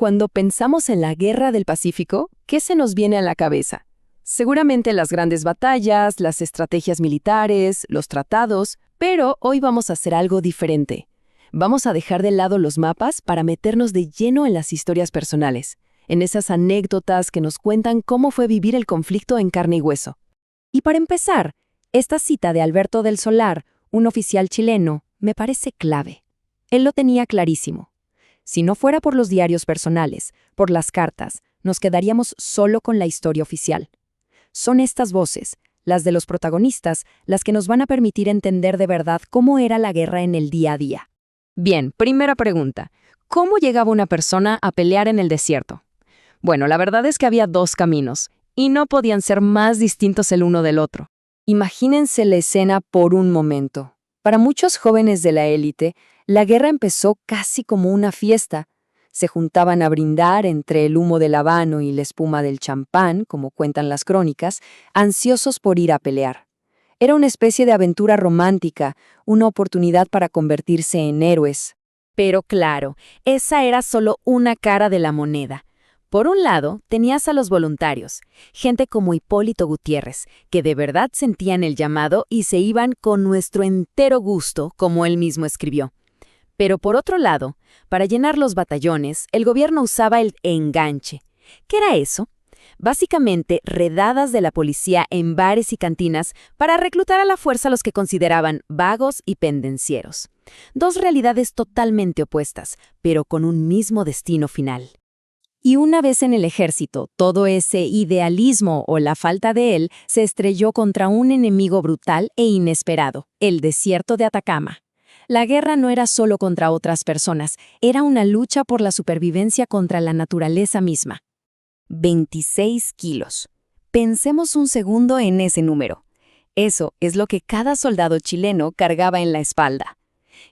Cuando pensamos en la Guerra del Pacífico, ¿qué se nos viene a la cabeza? Seguramente las grandes batallas, las estrategias militares, los tratados, pero hoy vamos a hacer algo diferente. Vamos a dejar de lado los mapas para meternos de lleno en las historias personales, en esas anécdotas que nos cuentan cómo fue vivir el conflicto en carne y hueso. Y para empezar, esta cita de Alberto del Solar, un oficial chileno, me parece clave. Él lo tenía clarísimo. Si no fuera por los diarios personales, por las cartas, nos quedaríamos solo con la historia oficial. Son estas voces, las de los protagonistas, las que nos van a permitir entender de verdad cómo era la guerra en el día a día. Bien, primera pregunta. ¿Cómo llegaba una persona a pelear en el desierto? Bueno, la verdad es que había dos caminos, y no podían ser más distintos el uno del otro. Imagínense la escena por un momento. Para muchos jóvenes de la élite, la guerra empezó casi como una fiesta. Se juntaban a brindar entre el humo del habano y la espuma del champán, como cuentan las crónicas, ansiosos por ir a pelear. Era una especie de aventura romántica, una oportunidad para convertirse en héroes. Pero claro, esa era solo una cara de la moneda. Por un lado, tenías a los voluntarios, gente como Hipólito Gutiérrez, que de verdad sentían el llamado y se iban con nuestro entero gusto, como él mismo escribió. Pero por otro lado, para llenar los batallones, el gobierno usaba el enganche. ¿Qué era eso? Básicamente, redadas de la policía en bares y cantinas para reclutar a la fuerza a los que consideraban vagos y pendencieros. Dos realidades totalmente opuestas, pero con un mismo destino final. Y una vez en el ejército, todo ese idealismo o la falta de él se estrelló contra un enemigo brutal e inesperado, el desierto de Atacama. La guerra no era solo contra otras personas, era una lucha por la supervivencia contra la naturaleza misma. 26 kilos. Pensemos un segundo en ese número. Eso es lo que cada soldado chileno cargaba en la espalda.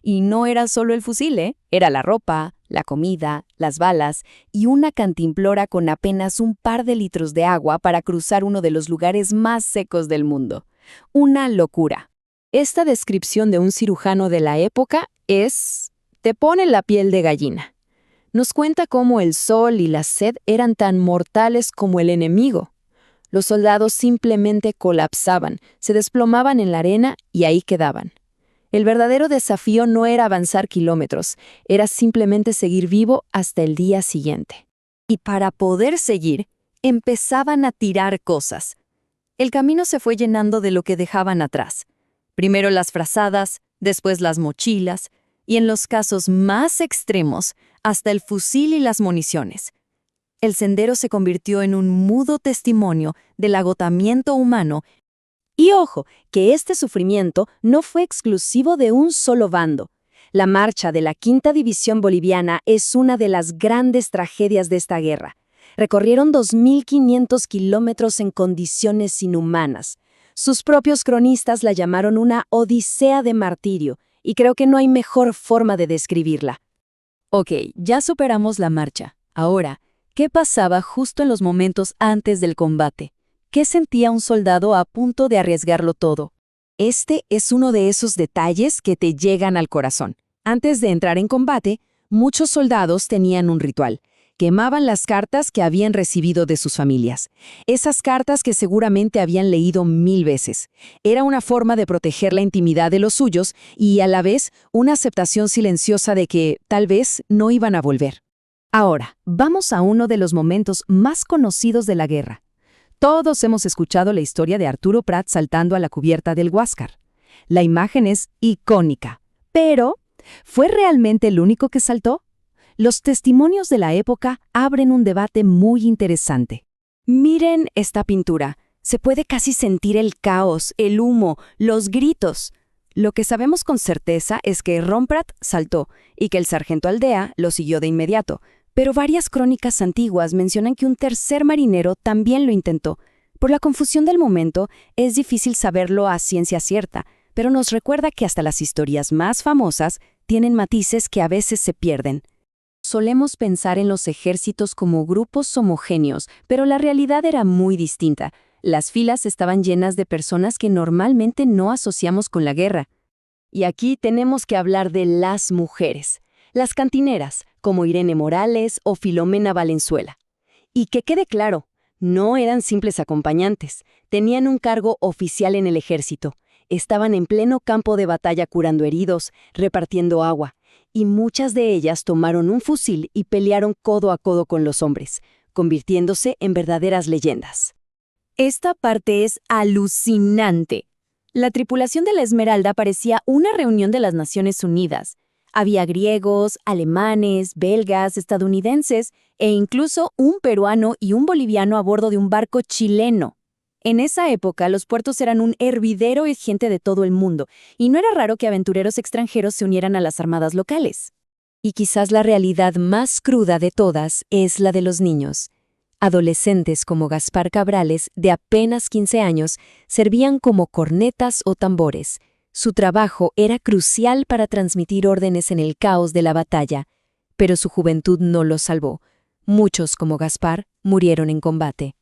Y no era solo el fusil, era la ropa, la comida, las balas y una cantimplora con apenas un par de litros de agua para cruzar uno de los lugares más secos del mundo. Una locura. Esta descripción de un cirujano de la época te pone la piel de gallina. Nos cuenta cómo el sol y la sed eran tan mortales como el enemigo. Los soldados simplemente colapsaban, se desplomaban en la arena y ahí quedaban. El verdadero desafío no era avanzar kilómetros, era simplemente seguir vivo hasta el día siguiente. Y para poder seguir, empezaban a tirar cosas. El camino se fue llenando de lo que dejaban atrás. Primero las frazadas, después las mochilas, y en los casos más extremos, hasta el fusil y las municiones. El sendero se convirtió en un mudo testimonio del agotamiento humano. Y ojo, que este sufrimiento no fue exclusivo de un solo bando. La marcha de la Quinta División Boliviana es una de las grandes tragedias de esta guerra. Recorrieron 2.500 kilómetros en condiciones inhumanas. Sus propios cronistas la llamaron una odisea de martirio, y creo que no hay mejor forma de describirla. Ok, ya superamos la marcha. Ahora, ¿qué pasaba justo en los momentos antes del combate? ¿Qué sentía un soldado a punto de arriesgarlo todo? Este es uno de esos detalles que te llegan al corazón. Antes de entrar en combate, muchos soldados tenían un ritual. Quemaban las cartas que habían recibido de sus familias. Esas cartas que seguramente habían leído 1000 veces. Era una forma de proteger la intimidad de los suyos y, a la vez, una aceptación silenciosa de que, tal vez, no iban a volver. Ahora, vamos a uno de los momentos más conocidos de la guerra. Todos hemos escuchado la historia de Arturo Prat saltando a la cubierta del Huáscar. La imagen es icónica. Pero, ¿fue realmente el único que saltó? Los testimonios de la época abren un debate muy interesante. Miren esta pintura. Se puede casi sentir el caos, el humo, los gritos. Lo que sabemos con certeza es que Romprat saltó y que el sargento Aldea lo siguió de inmediato. Pero varias crónicas antiguas mencionan que un tercer marinero también lo intentó. Por la confusión del momento, es difícil saberlo a ciencia cierta, pero nos recuerda que hasta las historias más famosas tienen matices que a veces se pierden. Solemos pensar en los ejércitos como grupos homogéneos, pero la realidad era muy distinta. Las filas estaban llenas de personas que normalmente no asociamos con la guerra. Y aquí tenemos que hablar de las mujeres. Las cantineras, como Irene Morales o Filomena Valenzuela. Y que quede claro, no eran simples acompañantes, tenían un cargo oficial en el ejército, estaban en pleno campo de batalla curando heridos, repartiendo agua, y muchas de ellas tomaron un fusil y pelearon codo a codo con los hombres, convirtiéndose en verdaderas leyendas. Esta parte es alucinante. La tripulación de la Esmeralda parecía una reunión de las Naciones Unidas. Había griegos, alemanes, belgas, estadounidenses e incluso un peruano y un boliviano a bordo de un barco chileno. En esa época, los puertos eran un hervidero de gente de todo el mundo, y no era raro que aventureros extranjeros se unieran a las armadas locales. Y quizás la realidad más cruda de todas es la de los niños. Adolescentes como Gaspar Cabrales, de apenas 15 años, servían como cornetas o tambores. Su trabajo era crucial para transmitir órdenes en el caos de la batalla, pero su juventud no los salvó. Muchos, como Gaspar, murieron en combate.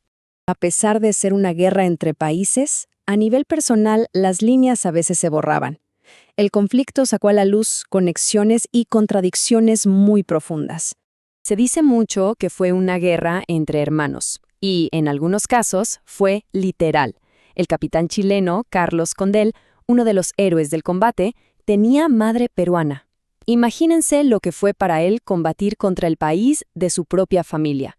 A pesar de ser una guerra entre países, a nivel personal las líneas a veces se borraban. El conflicto sacó a la luz conexiones y contradicciones muy profundas. Se dice mucho que fue una guerra entre hermanos, y en algunos casos fue literal. El capitán chileno Carlos Condell, uno de los héroes del combate, tenía madre peruana. Imagínense lo que fue para él combatir contra el país de su propia familia.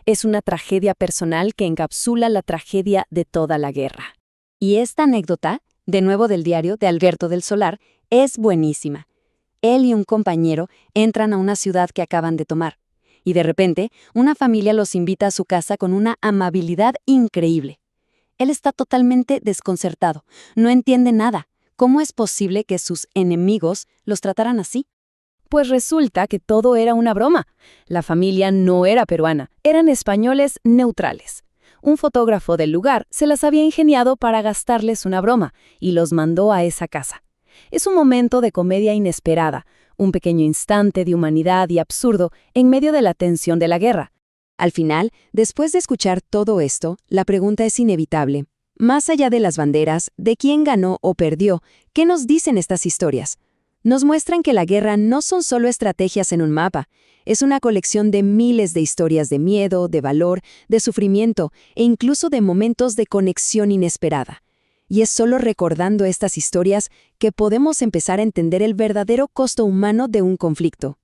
Es una tragedia personal que encapsula la tragedia de toda la guerra. Y esta anécdota, de nuevo del diario de Alberto del Solar, es buenísima. Él y un compañero entran a una ciudad que acaban de tomar, y de repente una familia los invita a su casa con una amabilidad increíble. Él está totalmente desconcertado, no entiende nada. ¿Cómo es posible que sus enemigos los trataran así? Pues resulta que todo era una broma. La familia no era peruana, eran españoles neutrales. Un fotógrafo del lugar se las había ingeniado para gastarles una broma y los mandó a esa casa. Es un momento de comedia inesperada, un pequeño instante de humanidad y absurdo en medio de la tensión de la guerra. Al final, después de escuchar todo esto, la pregunta es inevitable. Más allá de las banderas, de quién ganó o perdió, ¿qué nos dicen estas historias? Nos muestran que la guerra no son solo estrategias en un mapa, es una colección de miles de historias de miedo, de valor, de sufrimiento e incluso de momentos de conexión inesperada. Y es solo recordando estas historias que podemos empezar a entender el verdadero costo humano de un conflicto.